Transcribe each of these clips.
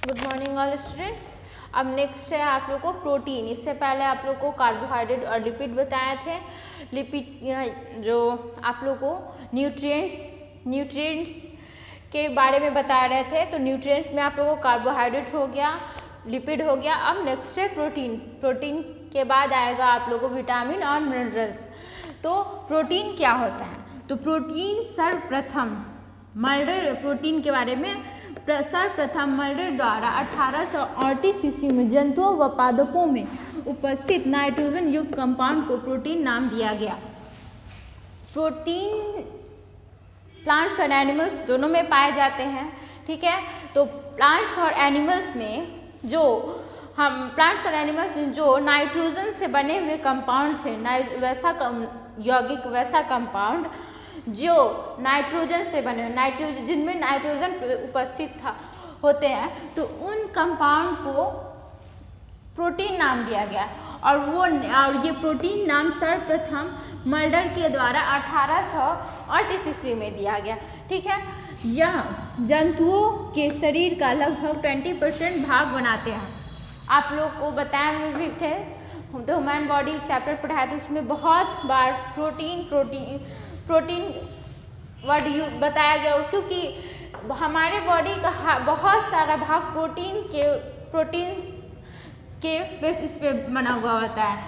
Good morning all students. अब next है आप लोग को प्रोटीन। इससे पहले आप लोग को कार्बोहाइड्रेट और लिपिड बताए थे। लिपिड जो आप लोग को न्यूट्रिएंट्स के बारे में बता रहे थे, तो न्यूट्रिएंट्स में आप लोगों को कार्बोहाइड्रेट हो गया, लिपिड हो गया। अब नेक्स्ट है प्रोटीन। प्रोटीन के बाद आएगा आप लोगों को विटामिन और मिनरल्स। तो प्रोटीन क्या होता है? तो प्रोटीन सर्वप्रथम मल्डर प्रोटीन के बारे में सर्वप्रथम मल्डर द्वारा 1838 ईस्वी में जंतुओं व पादपों में उपस्थित नाइट्रोजन युक्त कंपाउंड को प्रोटीन नाम दिया गया। प्रोटीन प्लांट्स और एनिमल्स दोनों में पाए जाते हैं, ठीक है। तो प्लांट्स और एनिमल्स में जो नाइट्रोजन से बने हुए कंपाउंड थे, यौगिक वैसा कंपाउंड जो नाइट्रोजन से बने हुए, जिनमें नाइट्रोजन उपस्थित होते हैं, तो उन कंपाउंड को प्रोटीन नाम दिया गया। और ये प्रोटीन नाम सर्वप्रथम मल्डर के द्वारा 1838 ईस्वी में दिया गया, ठीक है। यह जंतुओं के शरीर का लगभग 20% भाग बनाते हैं। आप लोग को बताया भी थे, तो ह्यूमन बॉडी चैप्टर पढ़ाया था, उसमें बहुत बार प्रोटीन वर्ड बताया गया, क्योंकि हमारे बॉडी का बहुत सारा भाग प्रोटीन के बेसिस पे बना हुआ होता है।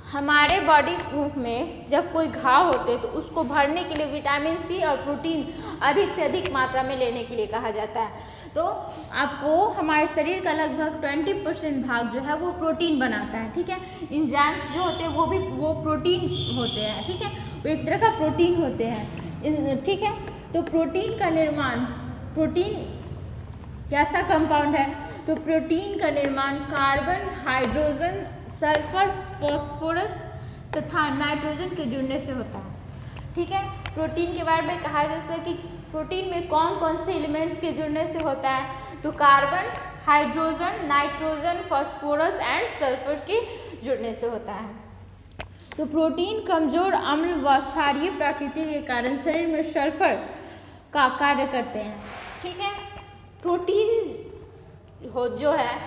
हमारे बॉडी में जब कोई घाव होते तो उसको भरने के लिए विटामिन सी और प्रोटीन अधिक से अधिक मात्रा में लेने के लिए कहा जाता है। तो आपको हमारे शरीर का लगभग 20% भाग जो है वो प्रोटीन बनाता है, ठीक है। एंजाइम्स जो होते हैं वो प्रोटीन होते हैं, ठीक है। वो एक तरह का प्रोटीन होते हैं, ठीक है। तो प्रोटीन का निर्माण, प्रोटीन कैसा कंपाउंड है? तो प्रोटीन का निर्माण कार्बन, हाइड्रोजन, सल्फर, फास्फोरस तथा नाइट्रोजन के जुड़ने से होता है, ठीक है। प्रोटीन के बारे में कहा जाता है कि प्रोटीन में कौन कौन से एलिमेंट्स के जुड़ने से होता है? तो carbon, hydrogen, nitrogen, phosphorus and sulphur के जुड़ने से होता है। तो प्रोटीन कमजोर अम्ल व क्षारीय प्रकृति के कारण शरीर में सल्फर का कार्य करते हैं, ठीक है। प्रोटीन जो है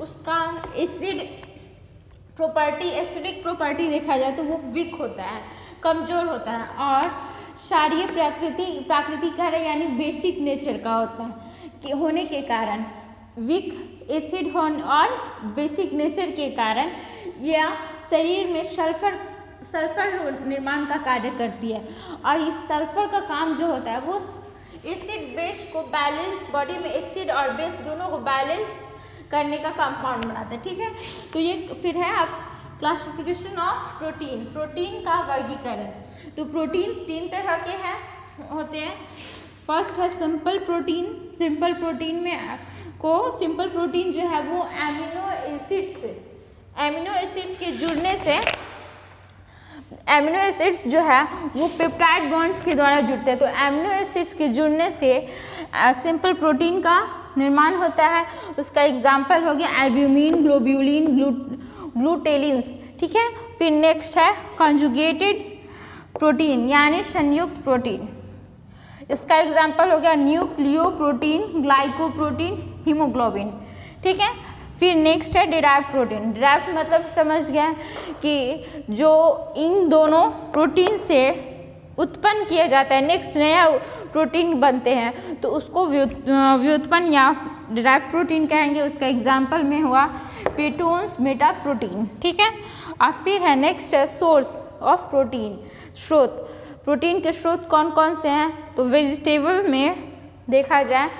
उसका एसिडिक प्रॉपर्टी देखा जाए तो वो वीक होता है, कमजोर होता है, और क्षारीय प्रकृति का यानी बेसिक नेचर का होता है होने के कारण, वीक एसिड होने और बेसिक नेचर के कारण यह शरीर में सल्फर निर्माण का कार्य करती है। और इस सल्फर का काम जो होता है वो एसिड बेस को बैलेंस, बॉडी में एसिड और बेस दोनों को बैलेंस करने का कंपाउंड बनाता है, ठीक है। तो ये फिर है अब क्लासिफिकेशन ऑफ प्रोटीन का वर्गीकरण। तो प्रोटीन 3 तरह के होते हैं। फर्स्ट है सिंपल प्रोटीन। सिंपल प्रोटीन जो है वो एमिनो एसिड्स के जुड़ने से, एमिनो एसिड्स जो है वो पेप्टाइड बॉन्ड्स के द्वारा जुड़ते हैं। तो एमिनो एसिड्स के जुड़ने से सिंपल प्रोटीन का निर्माण होता है। उसका एग्जाम्पल हो गया एल्ब्यूमिन, ग्लोब्यूलिन, ग्लूटेलिन्स, ठीक है। फिर नेक्स्ट है कॉन्जुगेटेड प्रोटीन यानी संयुक्त प्रोटीन। इसका एग्जाम्पल हो गया न्यूक्लियोप्रोटीन, ग्लाइकोप्रोटीन, हीमोग्लोबिन, ठीक है। फिर नेक्स्ट है डिराइव्ड प्रोटीन। डिराइव्ड मतलब समझ गए कि जो इन दोनों प्रोटीन से उत्पन्न किया जाता है, नेक्स्ट नया प्रोटीन बनते हैं, तो उसको व्युत्पन्न या डिराइव्ड प्रोटीन कहेंगे। उसका एग्जाम्पल में हुआ पेटोन्स मेटा प्रोटीन, ठीक है। और फिर है नेक्स्ट है सोर्स ऑफ प्रोटीन, स्रोत। प्रोटीन के स्रोत कौन कौन से हैं? तो वेजिटेबल में देखा जाए,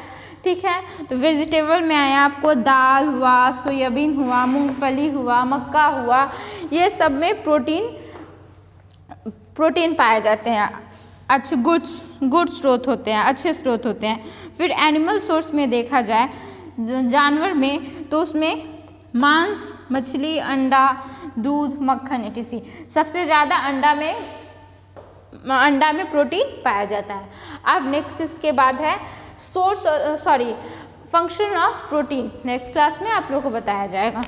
ठीक है, तो वेजिटेबल में आया आपको दाल हुआ, सोयाबीन हुआ, मूंगफली हुआ, मक्का हुआ, ये सब में प्रोटीन पाए जाते हैं। अच्छे गुड स्रोत होते हैं, अच्छे स्रोत होते हैं। फिर एनिमल सोर्स में देखा जाए जानवर में, तो उसमें मांस, मछली, अंडा, दूध, मक्खन etc। सबसे ज़्यादा अंडा में प्रोटीन पाया जाता है। अब नेक्स्ट इसके बाद है function of protein. Next class में आप लोगों को बताया जाएगा।